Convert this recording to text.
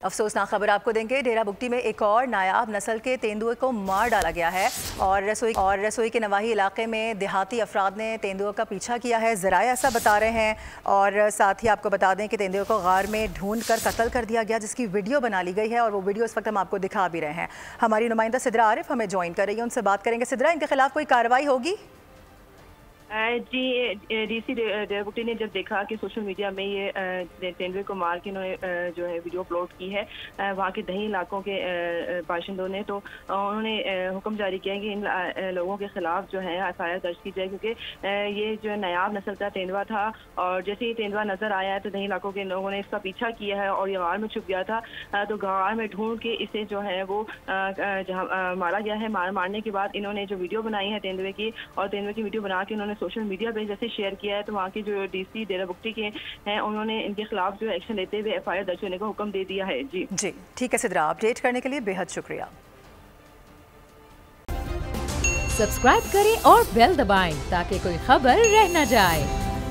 अफसोसनाक खबर आपको देंगे। डेरा बुगटी में एक और नायाब नस्ल के तेंदुए को मार डाला गया है और रसोई के नवाही इलाके में देहाती अफराद ने तेंदुए का पीछा किया है। ज़राए ऐसा बता रहे हैं और साथ ही आपको बता दें कि तेंदुए को गार में ढूंढ कर कत्ल कर दिया गया, जिसकी वीडियो बना ली गई है और वो वीडियो इस वक्त हम आपको दिखा भी रहे हैं। हमारी नुमाइंदा सिद्रा आरिफ हमें ज्वाइन कर रही है, उनसे बात करेंगे। सिद्रा, इनके खिलाफ कोई कार्रवाई होगी? जी, डीसी डेरा बुगटी ने जब देखा कि सोशल मीडिया में ये तेंदुए को मार के इन्होंने जो है वीडियो अपलोड की है वहाँ के दही इलाकों के बाशिंदों ने, तो उन्होंने हुक्म जारी किया कि इन लोगों के खिलाफ जो है एफआईआर दर्ज की जाए, क्योंकि ये जो है नायाब नस्ल का तेंदुआ था और जैसे ही तेंदुआ नजर आया है तो दही इलाकों के लोगों ने इसका पीछा किया है और ये गार में छुप गया था। तो गार में ढूंढ के इसे जो है वो जहाँ मारा गया है। मारने के बाद इन्होंने जो वीडियो बनाई है तेंदुए की, और तेंदुए की वीडियो बना के इन्होंने सोशल मीडिया पे जैसे शेयर किया है, तो वहाँ के जो डीसी डेरा बुगटी के हैं उन्होंने इनके खिलाफ जो एक्शन लेते हुए एफआईआर दर्ज होने का हुक्म दे दिया है। जी ठीक है सिद्रा, अपडेट करने के लिए बेहद शुक्रिया। सब्सक्राइब करें और बेल दबाएं ताकि कोई खबर रह न जाए।